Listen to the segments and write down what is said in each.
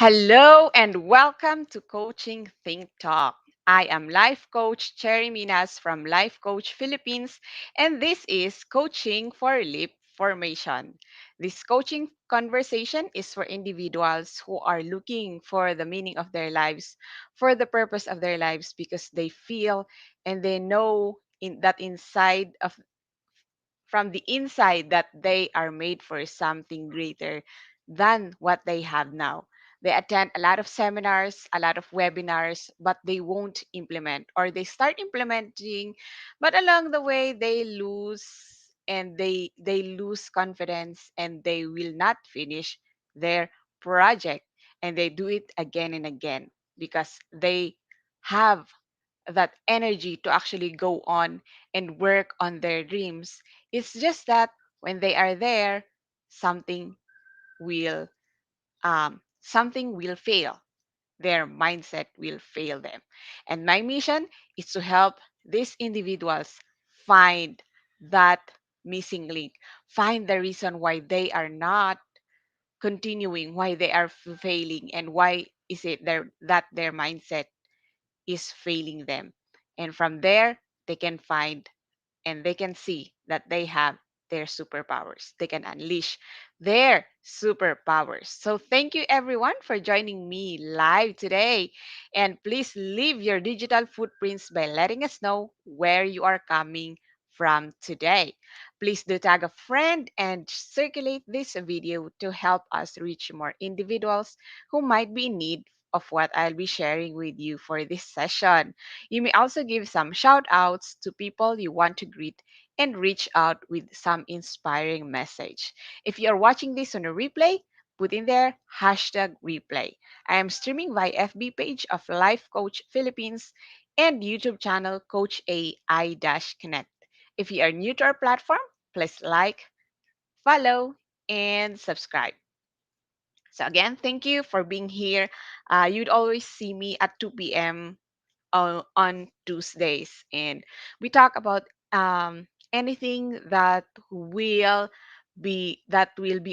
Hello and welcome to Coaching Think Talk. I am Life Coach Cherry Minas from Life Coach Philippines, and this is Coaching for Leap Formation. This coaching conversation is for individuals who are looking for the meaning of their lives, for the purpose of their lives, because they feel and they know that inside of from the inside that they are made for something greater than what they have now. They attend a lot of seminars, a lot of webinars, but they won't implement, or they start implementing, but along the way they lose and they lose confidence and they will not finish their project, and they do it again and again because they have that energy to actually go on and work on their dreams. It's just that when they are there, something will something will fail. Their mindset will fail them. And my mission is to help these individuals find that missing link, find the reason why they are not continuing, why they are failing, and why is it that their mindset is failing them. And from there, they can find and they can see that they have their superpowers. They can unleash their superpowers. So, thank you everyone for joining me live today. And please leave your digital footprints by letting us know where you are coming from today. Please do tag a friend and circulate this video to help us reach more individuals who might be in need of what I'll be sharing with you for this session. You may also give some shout outs to people you want to greet and reach out with some inspiring message. If you are watching this on a replay, put in there hashtag replay. I am streaming via FB page of Life Coach Philippines and YouTube channel Coach AI-Connect. If you are new to our platform, please like, follow, and subscribe. So again, thank you for being here. You'd always see me at 2 p.m. On Tuesdays, and we talk about anything that will be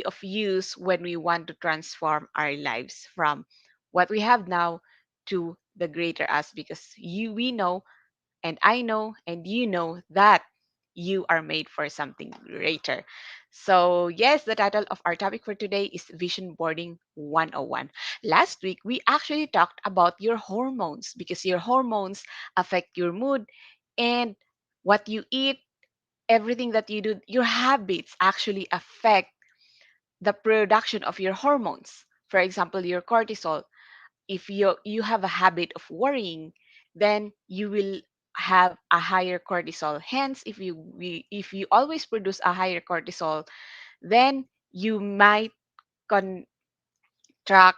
of use when we want to transform our lives from what we have now to the greater us, because we know and I know and you know that you are made for something greater. So, yes, the title of our topic for today is Vision Boarding 101. Last week, we actually talked about your hormones, because your hormones affect your mood and what you eat, everything that you do, your habits actually affect the production of your hormones. For example, your cortisol. If you have a habit of worrying, then you will have a higher cortisol. Hence, if you always produce a higher cortisol, then you might track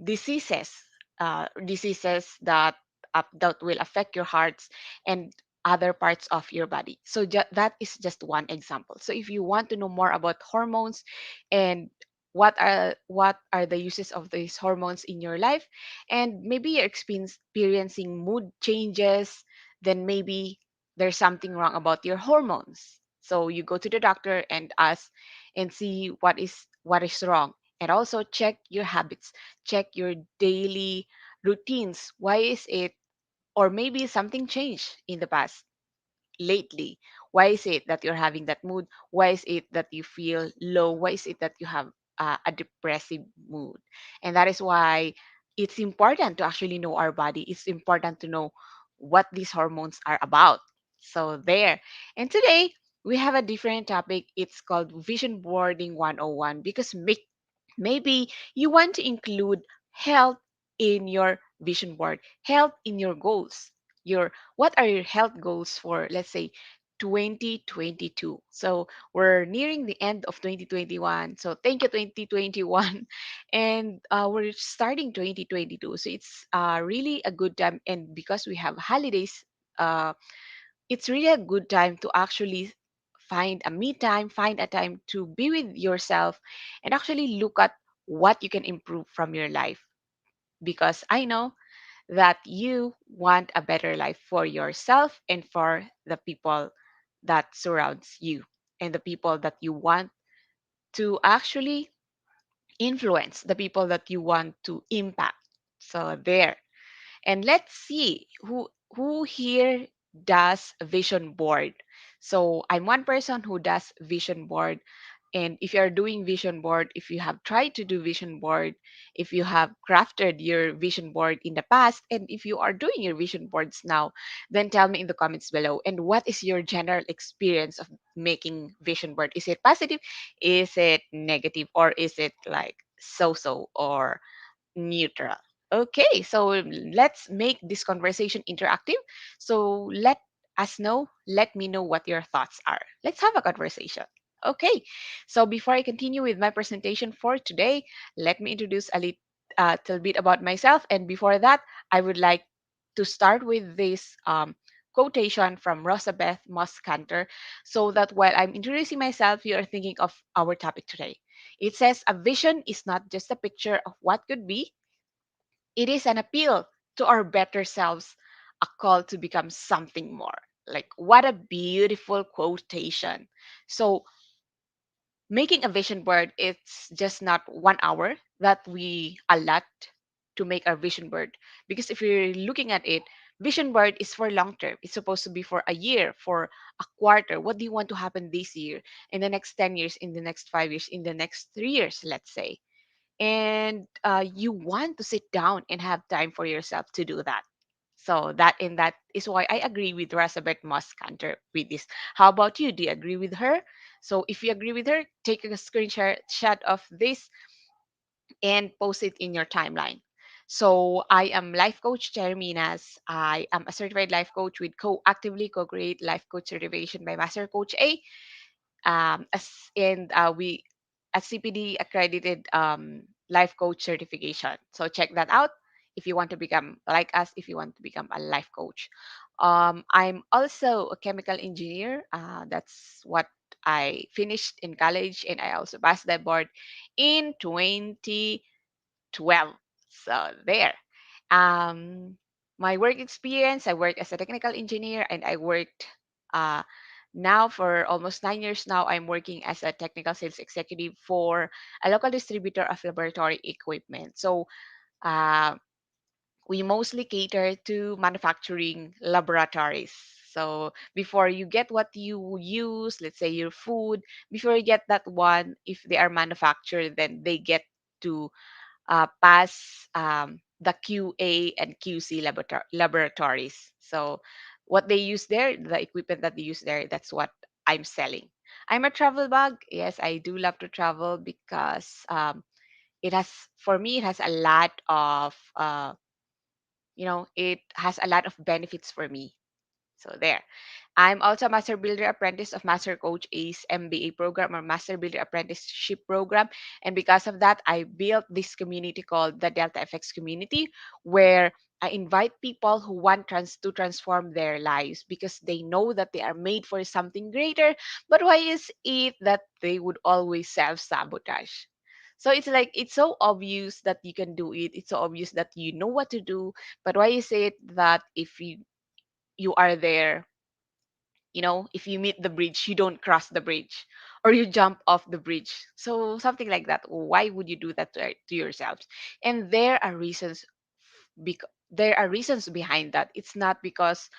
diseases that will affect your hearts and other parts of your body. So that is just one example. So if you want to know more about hormones and what are the uses of these hormones in your life, and maybe you're experiencing mood changes, then maybe there's something wrong about your hormones. So you go to the doctor and ask and see what is wrong, and also check your habits, check your daily routines. Why is it, or maybe something changed in the past lately? Why is it that you're having that mood? Why is it that you feel low? Why is it that you have a depressive mood? And that is why it's important to actually know our body. It's important to know what these hormones are about. So there. And today we have a different topic. It's called Vision Boarding 101, because maybe you want to include health in your vision board, health in your goals. What are your health goals for, let's say, 2022? So we're nearing the end of 2021. So thank you 2021, and we're starting 2022. So it's really a good time, and because we have holidays, uh, it's really a good time to actually find a me time, find a time to be with yourself, and actually look at what you can improve from your life. Because I know that you want a better life for yourself and for the people that surrounds you, and the people that you want to actually influence the people that you want to impact. So there. And let's see who here does a vision board. So I'm one person who does vision board. And if you're doing vision board, if you have tried to do vision board, if you have crafted your vision board in the past, and if you are doing your vision boards now, then tell me in the comments below. And what is your general experience of making vision board? Is it positive? Is it negative? Or is it like so-so or neutral? Okay, so let's make this conversation interactive. So let me know what your thoughts are. Let's have a conversation. Okay, so before I continue with my presentation for today, let me introduce a little bit about myself. And before that, I would like to start with this quotation from Rosabeth Moscanter so that while I'm introducing myself, you are thinking of our topic today. It says, a vision is not just a picture of what could be, it is an appeal to our better selves, a call to become something more. Like, what a beautiful quotation. So, making a vision board, it's just not 1 hour that we allot to make our vision board. Because if you're looking at it, vision board is for long term. It's supposed to be for a year, for a quarter. What do you want to happen this year, in the next 10 years, in the next 5 years, in the next 3 years, let's say? And you want to sit down and have time for yourself to do that. So that is why I agree with Elizabeth Muscanter with this. How about you? Do you agree with her? So if you agree with her, take a screenshot shot of this and post it in your timeline. So I am life coach Jereminas. I am a certified life coach with actively co-create life coach certification by Master Coach A, and we a CPD accredited life coach certification. So check that out if you want to become like us, if you want to become a life coach. I'm also a chemical engineer. That's what I finished in college, and I also passed the board in 2012. So there. Um, my work experience, I work as a technical engineer, and I worked uh, now for almost 9 years now. I'm working as a technical sales executive for a local distributor of laboratory equipment. So uh, we mostly cater to manufacturing laboratories. So before you get what you use, let's say your food, before you get that one, if they are manufactured, then they get to pass the QA and QC laboratories. So what they use there, the equipment that they use there, that's what I'm selling. I'm a travel bug. Yes, I do love to travel because it has, for me, it has a lot of, it has a lot of benefits for me. So there. I'm also a Master Builder Apprentice of Master Coach A's MBA program or Master Builder Apprenticeship program. And because of that, I built this community called the Delta FX community, where I invite people who want to transform their lives because they know that they are made for something greater. But why is it that they would always self sabotage? So it's like it's so obvious that you can do it. It's so obvious that you know what to do. But why is it that if you are there, if you meet the bridge, you don't cross the bridge, or you jump off the bridge? So something like that. Why would you do that to yourselves? And there are reasons behind that. It's not because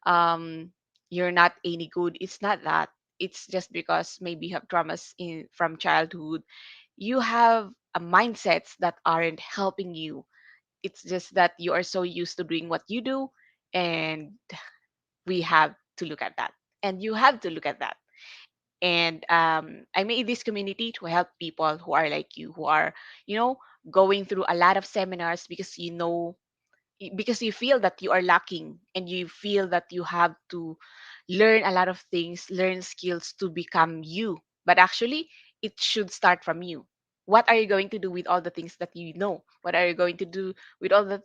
um you're not any good. It's not that. It's just because maybe you have traumas in from childhood. You have mindsets that aren't helping you. It's just that you are so used to doing what you do, and we have to look at that. And you have to look at that. And I made this community to help people who are like you, who are, going through a lot of seminars because you feel that you are lacking, and you feel that you have to learn a lot of things, learn skills to become you. But actually, it should start from you. What are you going to do with all the things that you know? What are you going to do with all the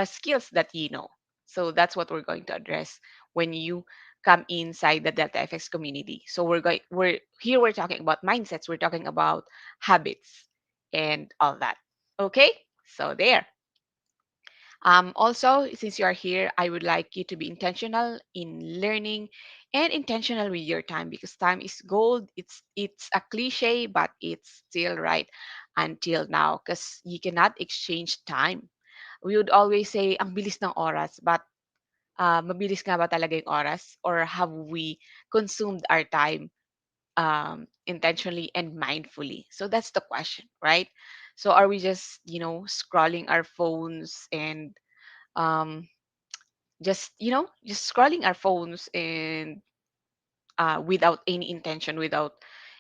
skills that you know? So that's what we're going to address when you come inside the Delta FX community. So we're talking about mindsets, we're talking about habits and all that. Okay? So there. Also, since you are here, I would like you to be intentional in learning and intentional with your time, because time is gold. It's a cliche, but it's still right until now, because you cannot exchange time. We would always say ang bilis ng oras, but mabilis nga ba talaga yung oras, or have we consumed our time intentionally and mindfully? So that's the question, right? So are we just, scrolling our phones and um, just scrolling our phones and without any intention, without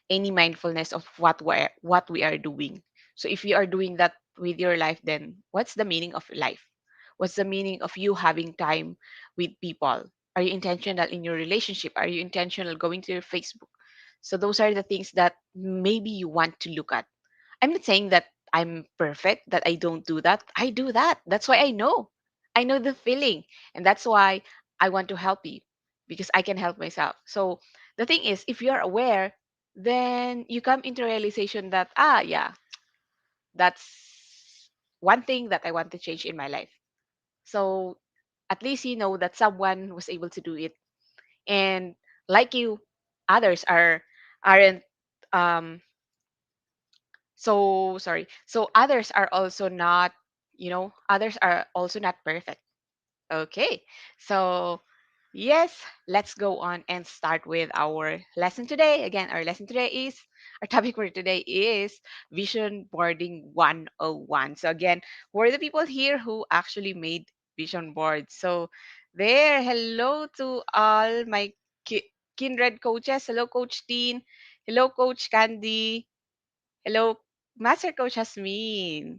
any mindfulness of what we are doing? So if you are doing that with your life, then what's the meaning of life? What's the meaning of you having time with people? Are you intentional in your relationship? Are you intentional going to your Facebook? So those are the things that maybe you want to look at. I'm not saying that I'm perfect, that I don't do that. I do that. That's why I know. I know the feeling. And that's why I want to help you, because I can help myself. So the thing is, if you're aware, then you come into realization that, yeah, that's one thing that I want to change in my life. So at least you know that someone was able to do it. And like you, others aren't um so sorry. So others are also not perfect. Okay. So yes, let's go on and start with our lesson today. Again, our topic for today is vision boarding 101. So again, who are the people here who actually made vision boards? So there, hello to all my kindred coaches. Hello, Coach Teen. Hello, Coach Candy. Hello, Master Coach Hasmin.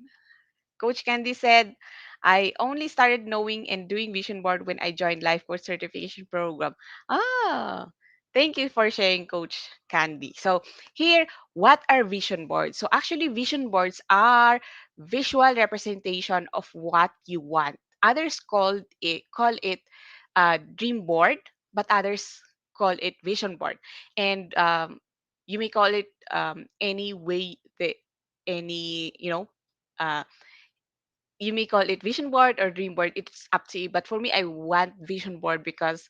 Coach Candy said, I only started knowing and doing vision board when I joined Life Coach Certification Program. Ah, thank you for sharing, Coach Candy. So here, what are vision boards? So actually, vision boards are visual representation of what you want. Others call it dream board, but others call it vision board. And you may call it any way that any uh, you may call it vision board or dream board. It's up to you, but for me, I want vision board because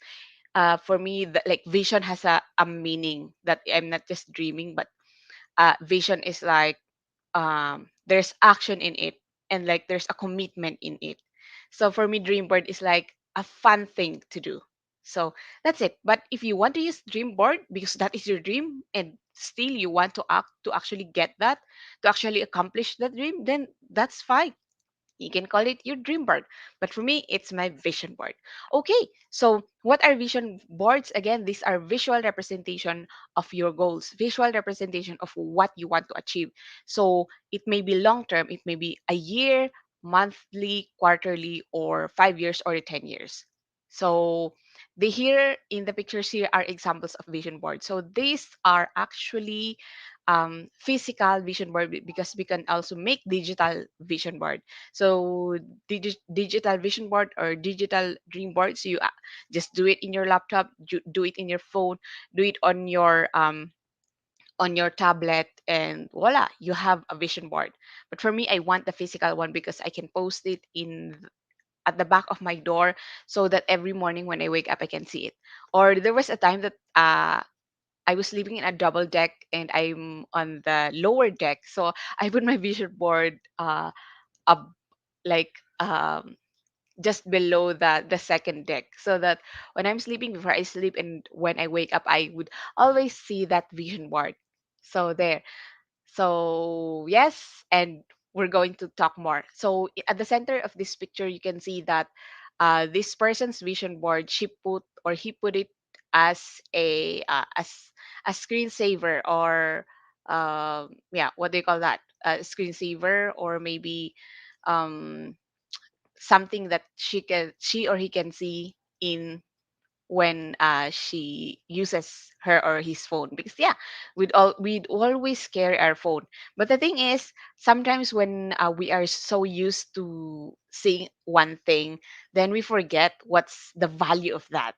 for me, like vision has a meaning, that I'm not just dreaming, but vision is like there's action in it, and like there's a commitment in it. So for me, dream board is like a fun thing to do. So that's it. But if you want to use dream board because that is your dream, and still you want to act to actually get that, to actually accomplish that dream, then that's fine. You can call it your dream board, but for me, it's my vision board. Okay, so what are vision boards? Again, these are visual representation of your goals, visual representation of what you want to achieve. So it may be long term, it may be a year, monthly, quarterly, or 5 years or 10 years. So the here in the pictures here are examples of vision boards. So these are actually physical vision board, because we can also make digital vision board. So digital vision board or digital dream board. So you just do it in your laptop, do it in your phone, do it on your tablet, and voila, you have a vision board. But for me, I want the physical one because I can post it in at the back of my door, so that every morning when I wake up, I can see it. Or there was a time that I was sleeping in a double deck and I'm on the lower deck. So I put my vision board up, like just below the second deck, so that when I'm sleeping, before I sleep and when I wake up, I would always see that vision board. So there. So yes, and we're going to talk more. So at the center of this picture, you can see that this person's vision board, he put it as a screensaver, or yeah, what do you call that? A screensaver, or maybe um, something that she or he can see in when she uses her or his phone, because yeah, we'd always carry our phone. But the thing is, sometimes when we are so used to seeing one thing, then we forget what's the value of that.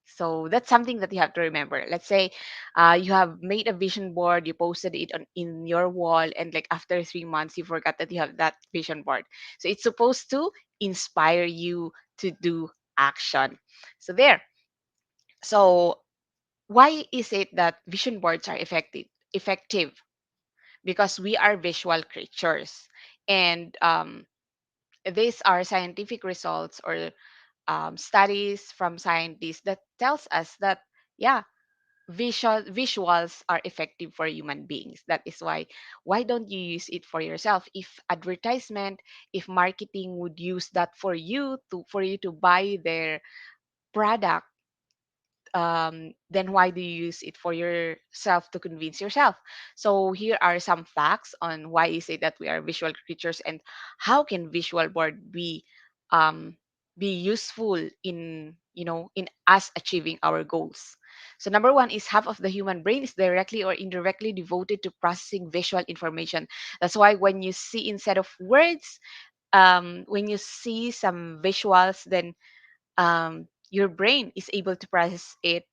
So that's something that you have to remember. Let's say you have made a vision board, you posted it in your wall, and like after 3 months you forgot that you have that vision board. So it's supposed to inspire you to do action. So there. So Why is it that vision boards are effective? Because we are visual creatures, and these are scientific results, or studies from scientists that tells us that, yeah, visuals are effective for human beings. That is why don't you use it for yourself? If advertisement, if marketing would use that for you to buy their product, then why do you use it for yourself to convince yourself? So here are some facts on why is it that we are visual creatures, and how can visual board um, be useful in, in us achieving our goals. So number one is, half of the human brain is directly or indirectly devoted to processing visual information. That's why when you see, instead of words, when you see some visuals, then your brain is able to process it,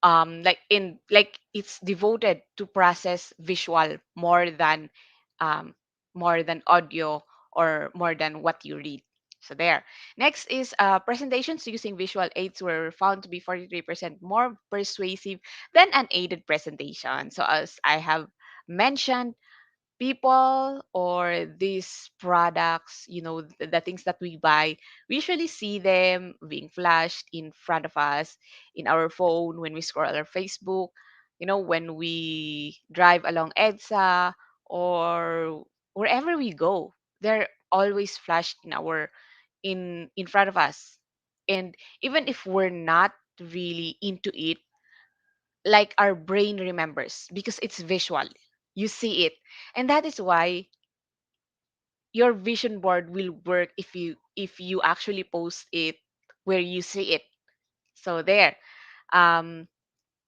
like it's devoted to process visual um, more than audio, or more than what you read. So there. Next is, presentations using visual aids were found to be 43% more persuasive than unaided presentation. So as I have mentioned, people or these products, the things that we buy, we usually see them being flashed in front of us in our phone when we scroll our Facebook, when we drive along EDSA, or wherever we go. They're always flashed in front of us. And even if we're not really into it, like our brain remembers because it's visual. You see it. And that is why your vision board will work if you actually post it where you see it. So there. Um,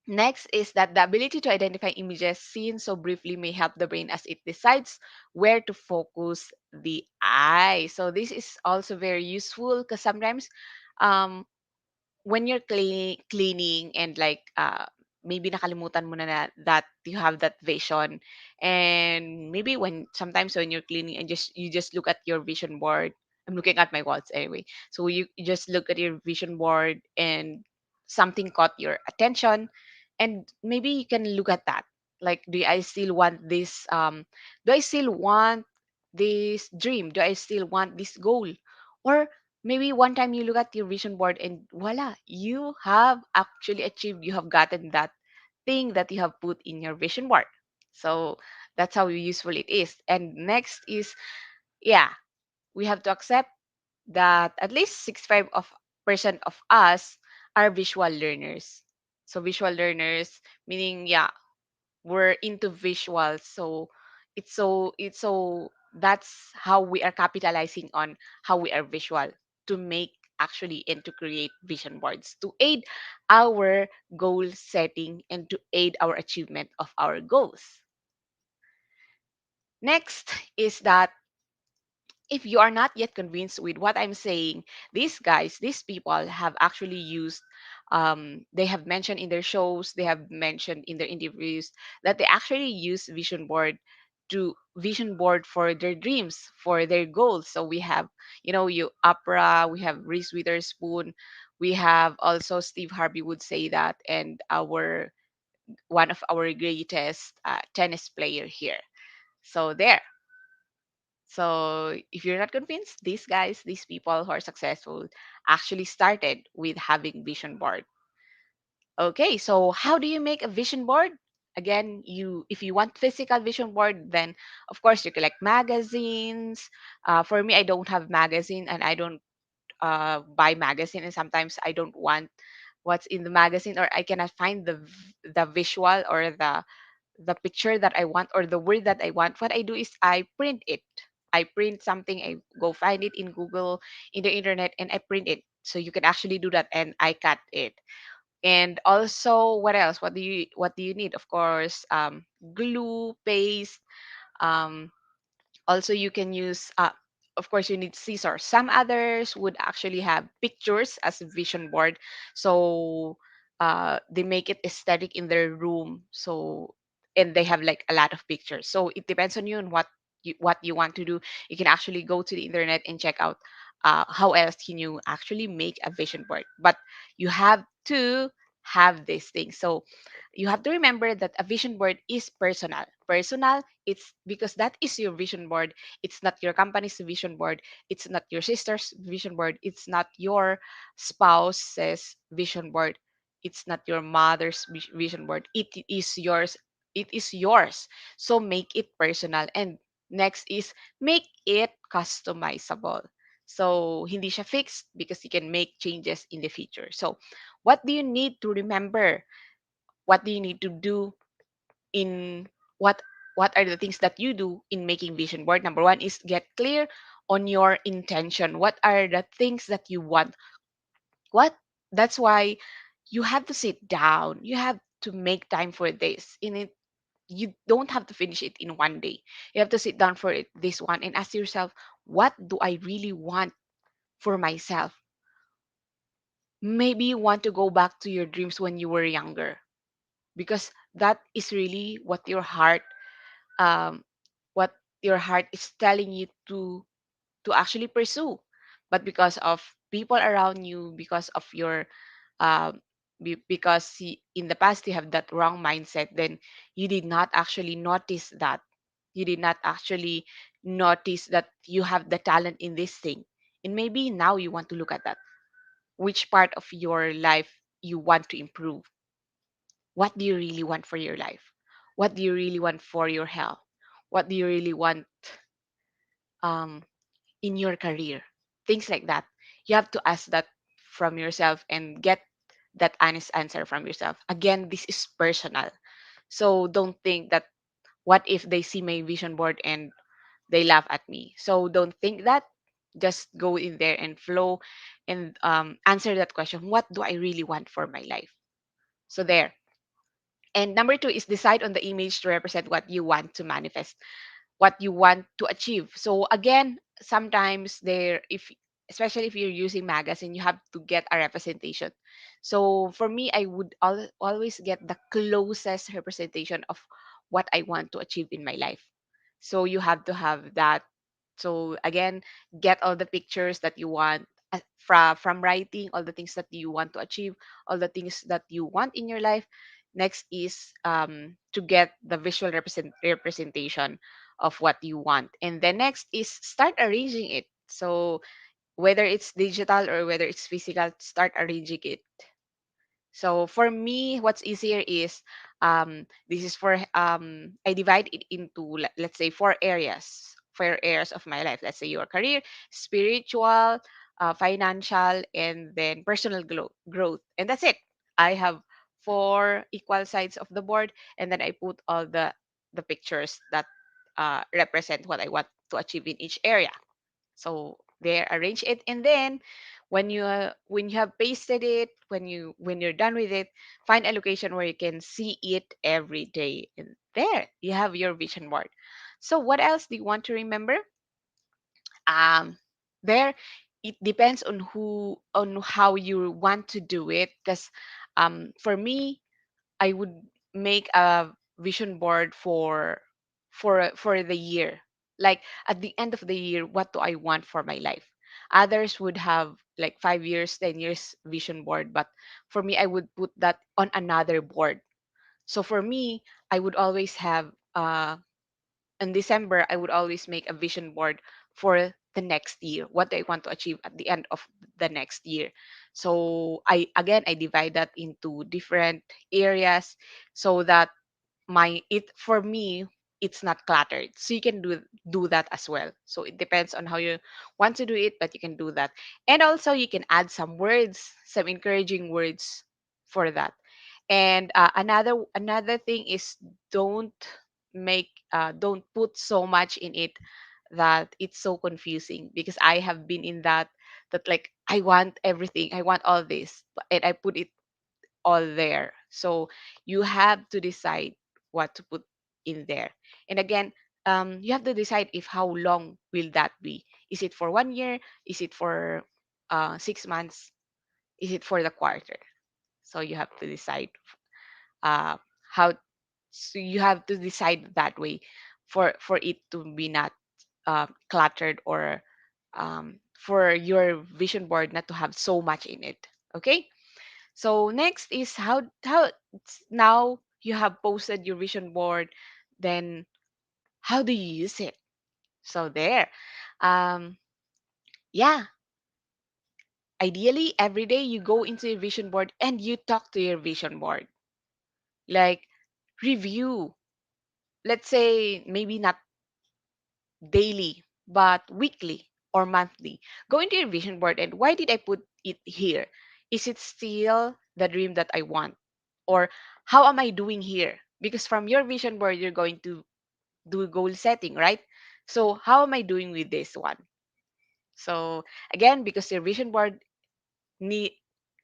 Next is that the ability to identify images seen so briefly may help the brain as it decides where to focus the eye. So this is also very useful because sometimes, um, when you're cleaning, and like, maybe nakalimutan mo na that you have that vision, and maybe sometimes when you're cleaning and you just look at your vision board. I'm looking at my walls anyway. So you just look at your vision board, and something caught your attention, and maybe you can look at that, like, do I still want this dream, do I still want this goal? Or maybe one time you look at your vision board, and voila, you have actually achieved, you have gotten that thing that you have put in your vision board. So that's how useful it is. And next is, yeah, we have to accept that at least 65% of us are visual learners. So visual learners, meaning, yeah, we're into visuals. So that's how we are capitalizing on how we are visual, to make actually and to create vision boards to aid our goal setting and to aid our achievement of our goals. Next is that, if you are not yet convinced with what I'm saying, these people have actually used, they have mentioned in their shows, they have mentioned in their interviews, that they actually use vision board for their dreams, for their goals. So we have, you Opera, we have Reese Witherspoon, we have also Steve Harvey would say that, and our one of our greatest tennis player here. So there. So if you're not convinced, these people who are successful actually started with having vision board. Okay, so how do you make a vision board? Again, if you want physical vision board, then of course you collect magazines. For me, I don't have magazine, and I don't buy magazine, and sometimes I don't want what's in the magazine, or I cannot find the visual, or the picture that I want, or the word that I want. What I do is I print it. I print something, I go find it in Google, in the internet, and I print it. So you can actually do that, and I cut it. And also, what else? What do you need? Of course, glue, paste. Um, Also, you can use, of course, you need scissors. Some others would actually have pictures as a vision board. So they make it aesthetic in their room. So, and they have like a lot of pictures. So it depends on you and what you want to do. You can actually go to the internet and check out how else can you actually make a vision board. But you have to have these things. So you have to remember that a vision board is personal. Personal, it's because that is your vision board. It's not your company's vision board. It's not your sister's vision board. It's not your spouse's vision board. It's not your mother's vision board. It is yours. It is yours. So make it personal. And next is make it customizable. So hindi siya fixed because you can make changes in the future. So what do you need to remember? What do you need to do in what are the things that you do in making vision board? Number one is get clear on your intention. What are the things that you want? What That's why you have to sit down. You have to make time for this. In it, you don't have to finish it in one day. You have to sit down for it this one and ask yourself, what do I really want for myself? Maybe you want to go back to your dreams when you were younger, because that is really um what your heart is telling you to actually pursue. But because of people around you, because of your because in the past you have that wrong mindset, then you did not actually notice that. You did not actually notice that you have the talent in this thing. And maybe now you want to look at that. Which part of your life you want to improve? What do you really want for your life? What do you really want for your health? What do you really want um, in your career? Things like that. You have to ask that from yourself and get that honest answer from yourself. Again, this is personal. So don't think that what if they see my vision board and they laugh at me. So don't think that. Just go in there and flow and answer that question. What do I really want for my life? So there. And number two is decide on the image to represent what you want to manifest, what you want to achieve. So again, sometimes there, if especially if you're using magazine, you have to get a representation. So for me, I would always get the closest representation of what I want to achieve in my life. So you have to have that. So again, get all the pictures that you want, from writing all the things that you want to achieve, all the things that you want in your life. Next is to get the visual representation of what you want, and then next is start arranging it. So whether it's digital or whether it's physical, start arranging it. So for me, what's easier is this is for I divide it into let's say four areas of my life. Let's say your career, spiritual, financial, and then personal growth, and that's it. I have four equal sides of the board, and then I put all the pictures that represent what I want to achieve in each area. So there, arrange it, and then when you have pasted it, when you're done with it, find a location where you can see it every day, and there you have your vision board. So what else do you want to remember? um there, it depends on how you want to do it, because for me, I would make a vision board for the year. Like at the end of the year, what do I want for my life? Others would have like 5 years, 10 years vision board, but for me, I would put that on another board. So for me, I would always have in December, I would always make a vision board for the next year. What do I want to achieve at the end of the next year? So I divide that into different areas so that my it for me it's not cluttered. So you can do that as well. So it depends on how you want to do it, but you can do that. And also you can add some words, some encouraging words for that. And another thing is don't don't put so much in it that it's so confusing, because I have been in that like I want everything, I want all this, and I put it all there. So you have to decide what to put in there. And again, you have to decide if how long will that be. Is it for 1 year? Is it for 6 months? Is it for the quarter? So you have to decide uh, how. So you have to decide that way for it to be not cluttered, or for your vision board not to have so much in it. Okay. So next is now you have posted your vision board, then how do you use it? So there. Um, yeah, ideally every day you go into your vision board and you talk to your vision board. Like review. Let's say maybe not daily, but weekly or monthly. Go into your vision board and why did I put it here? Is it still the dream that I want? Or how am I doing here? Because from your vision board, you're going to do goal setting, right? So how am I doing with this one? So again, because your vision board need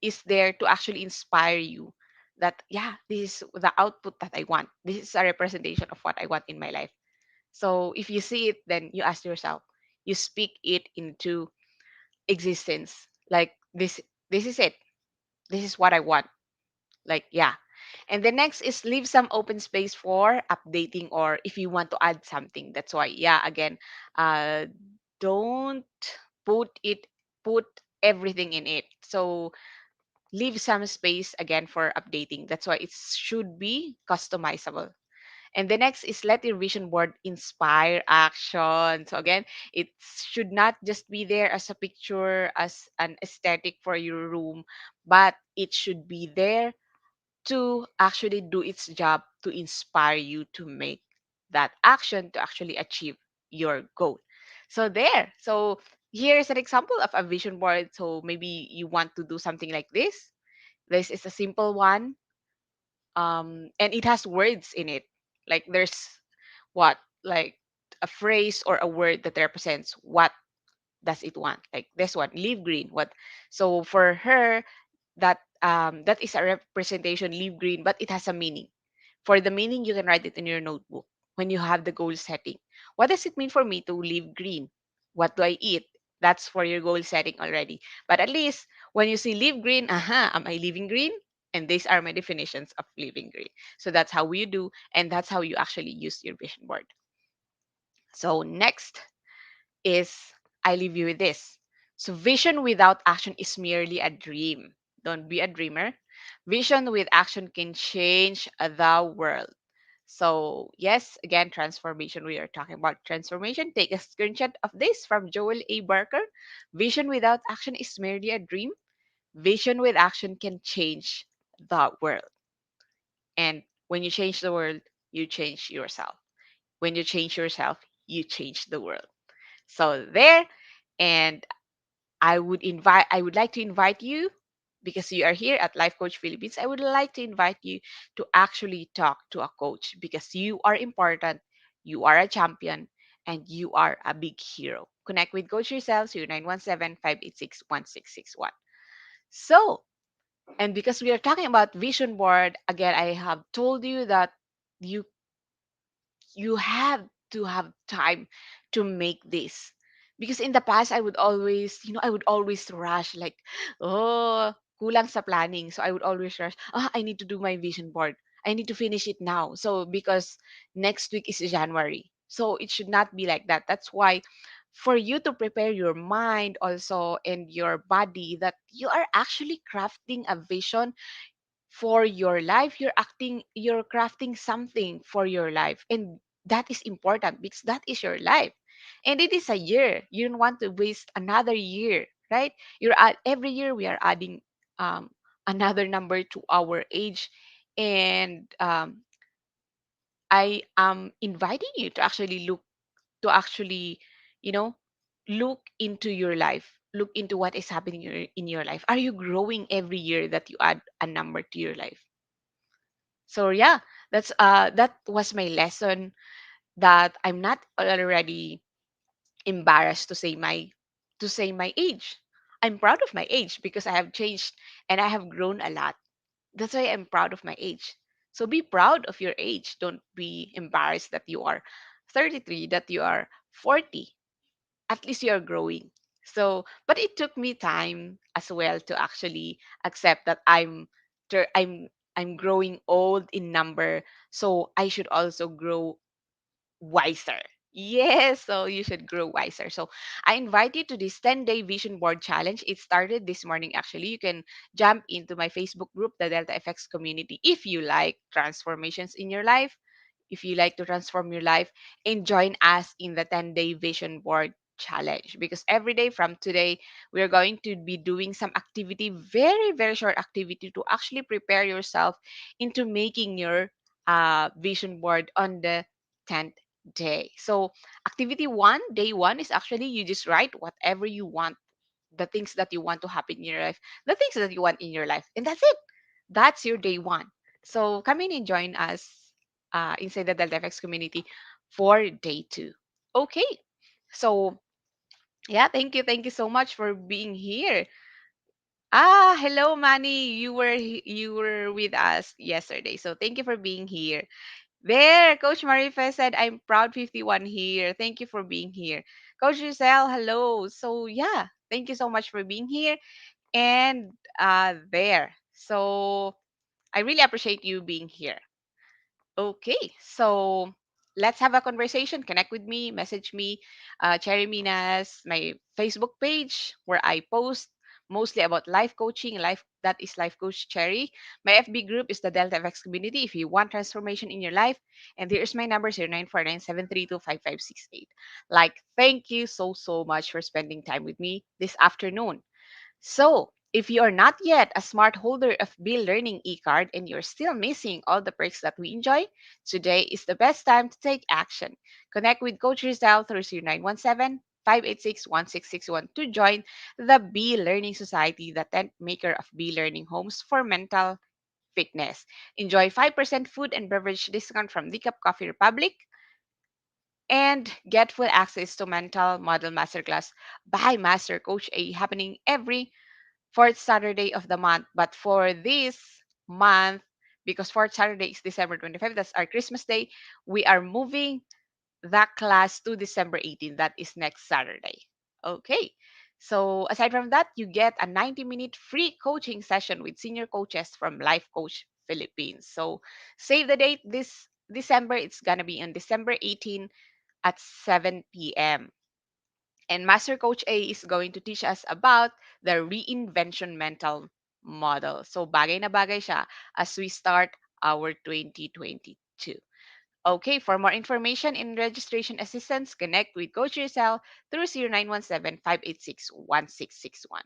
is there to actually inspire you that yeah, this is the output that I want. This is a representation of what I want in my life. So if you see it, then you ask yourself, you speak it into existence. Like this is it. This is what I want. Like yeah. And the next is leave some open space for updating or if you want to add something. That's why, yeah, again, uh don't put it put everything in it. So leave some space again for updating. That's why it should be customizable. And the next is let your vision board inspire action. So again, it should not just be there as a picture, as an aesthetic for your room, but it should be there to actually do its job to inspire you to make that action to actually achieve your goal. So there. So here's an example of a vision board. So maybe you want to do something like this. This is a simple one. And it has words in it. Like there's what? Like a phrase or a word that represents what does it want. Like this one, leave green. What? So for her, that is a representation leave green, but it has a meaning. For the meaning, you can write it in your notebook when you have the goal setting. What does it mean for me to leave green? What do I eat? That's for your goal setting already. But at least when you see leave green, am I leaving green? And these are my definitions of living green. So that's how you do, and that's how you actually use your vision board. So next is I leave you with this. So vision without action is merely a dream. Don't be a dreamer. Vision with action can change the world. So yes, again, transformation. We are talking about transformation. Take a screenshot of this from Joel A. Barker. Vision without action is merely a dream. Vision with action can change the world. And when you change the world, you change yourself. When you change yourself, you change the world. So there, and I would like to invite you because you are here at Life Coach Philippines. I would like to invite you to actually talk to a coach because you are important, you are a champion, and you are a big hero. Connect with Coach yourself, 0917-586-1661. So, and because we are talking about vision board, again, I have told you that you you have to have time to make this because in the past I would always I would always rush like oh kulang sa planning, so I would always rush, I need to do my vision board, I need to finish it now, so because next week is January. So it should not be like that. That's why for you to prepare your mind also and your body that you are actually crafting a vision for your life, you're crafting something for your life, and that is important because that is your life, and it is a year. You don't want to waste another year, right? Every year we are adding um, another number to our age, and I am inviting you to actually look, you know look into your life, look into what is happening in your life. Are you growing every year that you add a number to your life? So yeah, that was my lesson, that I'm not already embarrassed to say my age. I'm proud of my age because I have changed and I have grown a lot. That's why I'm proud of my age. So be proud of your age. Don't be embarrassed that you are 33, that you are 40. At least you are growing. So, but it took me time as well to actually accept that tur- I'm I'm growing old in number, so I should also grow wiser. Yes, so you should grow wiser. So I invite you to this 10-day vision board challenge. It started this morning actually. You can jump into my Facebook group, the Delta FX community, if you like transformations in your life, if you like to transform your life, and join us in the 10-day vision board challenge, because every day from today we are going to be doing some activity, very very short activity, to actually prepare yourself into making your vision board on the 10th day. So activity 1, day 1, is actually you just write whatever you want, the things that you want to happen in your life, the things that you want in your life, and that's it. That's your day 1. So come in and join us inside the Delta FX community for day 2. Okay. So yeah, thank you so much for being here. Hello Manny, you were with us yesterday, so thank you for being here. There, Coach Marife said, I'm proud 51 here. Thank you for being here. Coach Giselle, hello. So, yeah, thank you so much for being here. And there. So, I really appreciate you being here. Okay, so let's have a conversation. Connect with me, message me, Cherry Minas, my Facebook page where I post mostly about life coaching. Life that is Life Coach Cherry. My FB group is the Delta FX community. If you want transformation in your life, and here's my number 0949-732-5568. Like, thank you so much for spending time with me this afternoon. So, if you are not yet a smart holder of Bill Learning e-card and you're still missing all the perks that we enjoy, today is the best time to take action. Connect with Coach Rizal through 0917-586-1661 to join the B Learning Society, the 10th maker of B Learning Homes for mental fitness. Enjoy 5% food and beverage discount from Decaf Coffee Republic and get full access to Mental Model Masterclass by Master Coach A, happening every fourth Saturday of the month. But for this month, because fourth Saturday is December 25th, that's our Christmas day, we are moving that class to December 18th. That is next Saturday. Okay. So aside from that, you get a 90-minute free coaching session with senior coaches from Life Coach Philippines. So save the date this December. It's gonna be on December 18 at 7 p.m. And Master Coach A is going to teach us about the reinvention mental model. So bagay na bagay siya as we start our 2022. Okay, for more information and registration assistance, connect with Coach Rizal through 0917-586-1661.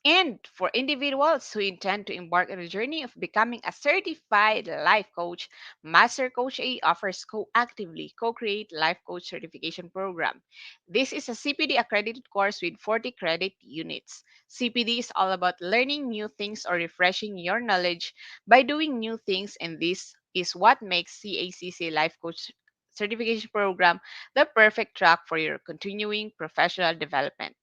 And for individuals who intend to embark on a journey of becoming a certified life coach, Master Coach A offers co-actively co-create life coach certification program. This is a CPD accredited course with 40 credit units. CPD is all about learning new things or refreshing your knowledge by doing new things, and this is what makes CACC Life Coach certification program the perfect track for your continuing professional development.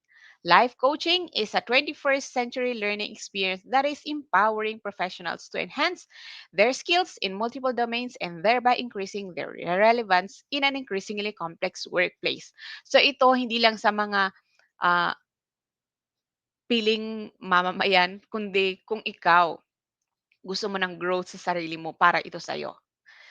Life coaching is a 21st century learning experience that is empowering professionals to enhance their skills in multiple domains and thereby increasing their relevance in an increasingly complex workplace. So ito hindi lang sa mga ah, piling mamamayan, kundi kung ikaw gusto mo ng growth sa sarili mo, para ito sa'yo.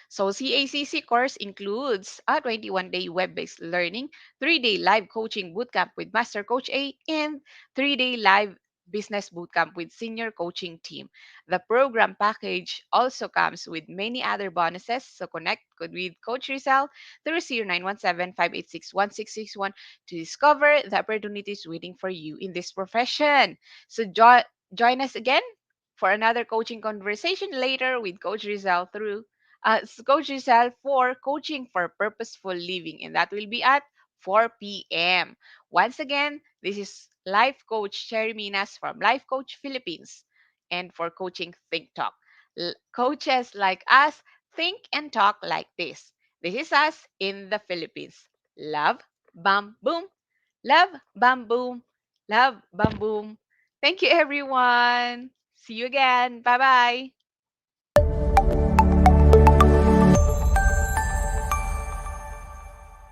So CACC course includes a 21-day web-based learning, 3-day live coaching bootcamp with Master Coach A, and 3-day live business bootcamp with senior coaching team. The program package also comes with many other bonuses, so connect with Coach Rizal through 0917-586-1661 to discover the opportunities waiting for you in this profession. So join us again for another coaching conversation later with Coach Rizal through Coach Rizal for Coaching for Purposeful Living, and that will be at 4 p.m. Once again, this is Life Coach Cherry Minas from Life Coach Philippines, and for Coaching Think Talk. Coaches like us think and talk like this. This is us in the Philippines. Love, bam, boom. Love, bam, boom. Love, bam, boom. Thank you, everyone. See you again. Bye bye.